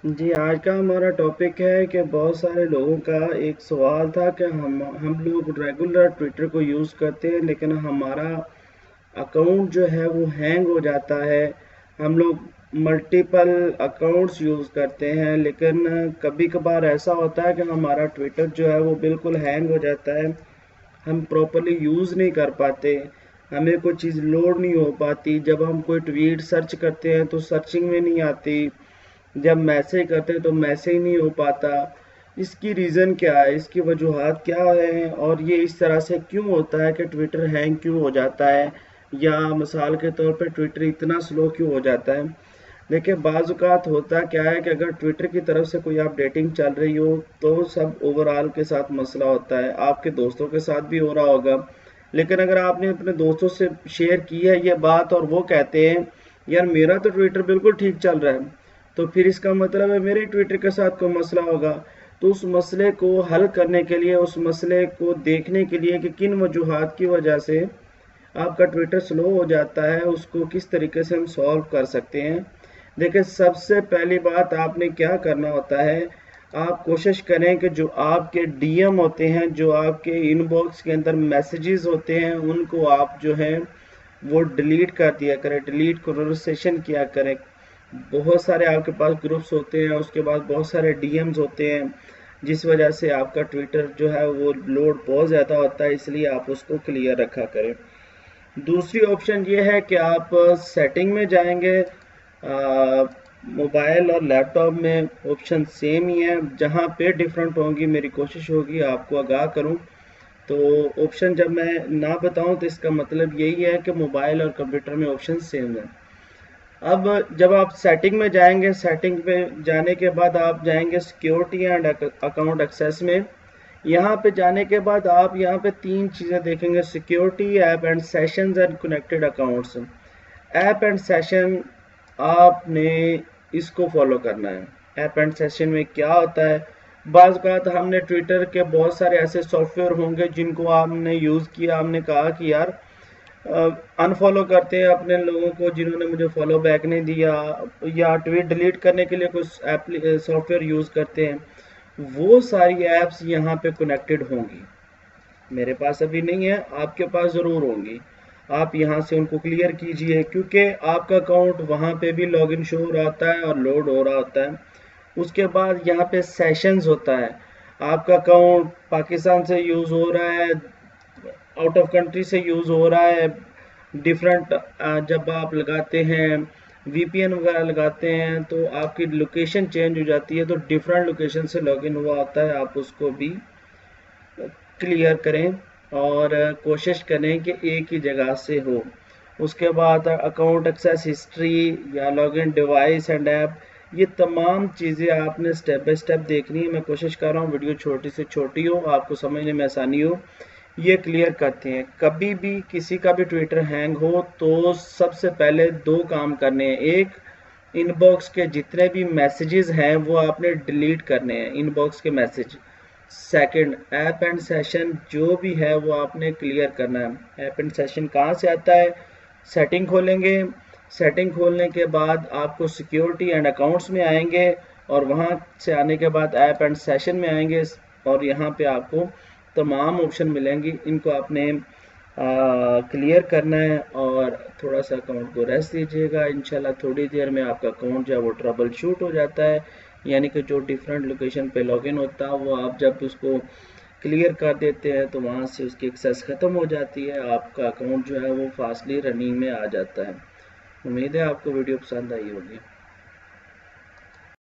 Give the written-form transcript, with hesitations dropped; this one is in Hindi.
जी, आज का हमारा टॉपिक है कि बहुत सारे लोगों का एक सवाल था कि हम लोग रेगुलर ट्विटर को यूज़ करते हैं, लेकिन हमारा अकाउंट जो है वो हैंग हो जाता है। हम लोग मल्टीपल अकाउंट्स यूज़ करते हैं, लेकिन कभी कभार ऐसा होता है कि हमारा ट्विटर जो है वो बिल्कुल हैंग हो जाता है। हम प्रॉपरली यूज़ नहीं कर पाते, हमें कोई चीज़ लोड नहीं हो पाती। जब हम कोई ट्वीट सर्च करते हैं तो सर्चिंग में नहीं आती, जब मैसेज करते हैं तो मैसेज नहीं हो पाता। इसकी रीज़न क्या है, इसकी वजूहात क्या है, और ये इस तरह से क्यों होता है कि ट्विटर हैंग क्यों हो जाता है, या मिसाल के तौर पे ट्विटर इतना स्लो क्यों हो जाता है। देखिए, बाज़-औक़ात होता क्या है कि अगर ट्विटर की तरफ से कोई अपडेटिंग चल रही हो तो सब ओवरऑल के साथ मसला होता है, आपके दोस्तों के साथ भी हो रहा होगा। लेकिन अगर आपने अपने दोस्तों से शेयर की है ये बात और वो कहते हैं यार मेरा तो ट्विटर बिल्कुल ठीक चल रहा है, तो फिर इसका मतलब है मेरे ट्विटर के साथ कोई मसला होगा। तो उस मसले को हल करने के लिए, उस मसले को देखने के लिए कि किन वजूहात की वजह से आपका ट्विटर स्लो हो जाता है, उसको किस तरीके से हम सॉल्व कर सकते हैं। देखिए, सबसे पहली बात आपने क्या करना होता है, आप कोशिश करें कि जो आपके डीएम होते हैं, जो आपके इनबॉक्स के अंदर मैसेजेस होते हैं, उनको आप जो है वो डिलीट कर दिया करें, डिलीट कन्वर्सेशन किया करें। बहुत सारे आपके पास ग्रुप्स होते हैं, उसके बाद बहुत सारे डीएम्स होते हैं, जिस वजह से आपका ट्विटर जो है वो लोड बहुत ज़्यादा होता है, इसलिए आप उसको क्लियर रखा करें। दूसरी ऑप्शन ये है कि आप सेटिंग में जाएंगे। मोबाइल और लैपटॉप में ऑप्शन सेम ही है, जहाँ पे डिफरेंट होंगी मेरी कोशिश होगी आपको आगाह करूँ। तो ऑप्शन जब मैं ना बताऊं तो इसका मतलब यही है कि मोबाइल और कंप्यूटर में ऑप्शन सेम है। अब जब आप सेटिंग में जाएंगे, सेटिंग में जाने के बाद आप जाएंगे सिक्योरिटी एंड अकाउंट एक्सेस में। यहाँ पे जाने के बाद आप यहाँ पे तीन चीज़ें देखेंगे, security, app and sessions and connected accounts. App and session आपने इसको फॉलो करना है। ऐप एंड सेशन में क्या होता है, बाज़ बात हमने ट्विटर के बहुत सारे ऐसे सॉफ्टवेयर होंगे जिनको आपने यूज़ किया, हमने कहा कि यार अनफॉलो करते हैं अपने लोगों को जिन्होंने मुझे फॉलो बैक नहीं दिया, या ट्वीट डिलीट करने के लिए कुछ सॉफ्टवेयर यूज़ करते हैं। वो सारी ऐप्स यहाँ पे कनेक्टेड होंगी। मेरे पास अभी नहीं है, आपके पास ज़रूर होंगी। आप यहाँ से उनको क्लियर कीजिए, क्योंकि आपका अकाउंट वहाँ पे भी लॉगिन शो हो रहा होता है और लोड हो रहा होता है। उसके बाद यहाँ पे सेशंस होता है, आपका अकाउंट पाकिस्तान से यूज़ हो रहा है, आउट ऑफ कंट्री से यूज़ हो रहा है, डिफरेंट जब आप लगाते हैं वीपीएन वगैरह लगाते हैं तो आपकी लोकेशन चेंज हो जाती है, तो डिफरेंट लोकेशन से लॉगिन हुआ होता है, आप उसको भी क्लियर करें और कोशिश करें कि एक ही जगह से हो। उसके बाद अकाउंट एक्सेस हिस्ट्री या लॉगिन डिवाइस एंड ऐप, ये तमाम चीज़ें आपने स्टेप बाय स्टेप देखनी है। मैं कोशिश कर रहा हूँ वीडियो छोटी से छोटी हो, आपको समझने में आसानी हो। ये क्लियर करते हैं, कभी भी किसी का भी ट्विटर हैंग हो तो सबसे पहले दो काम करने हैं। एक, इनबॉक्स के जितने भी मैसेजेस हैं वो आपने डिलीट करने हैं, इनबॉक्स के message. Second, app and session जो भी है वो आपने क्लियर करना है। ऐप एंड सेशन कहाँ से आता है, सेटिंग खोलेंगे, सेटिंग खोलने के बाद आपको सिक्योरिटी एंड अकाउंट्स में आएंगे, और वहाँ से आने के बाद ऐप एंड सेशन में आएंगे, और यहाँ पे आपको तमाम ऑप्शन मिलेंगी। इनको आपने क्लियर करना है और थोड़ा सा अकाउंट को रेस्ट दीजिएगा। इंशाल्लाह थोड़ी देर में आपका अकाउंट जो है वो ट्रबल शूट हो जाता है, यानी कि जो डिफरेंट लोकेशन पे लॉगिन होता है वो आप जब उसको क्लियर कर देते हैं तो वहाँ से उसकी एक्सेस ख़त्म हो जाती है, आपका अकाउंट जो है वो फास्टली रनिंग में आ जाता है। उम्मीद है आपको वीडियो पसंद आई होगी।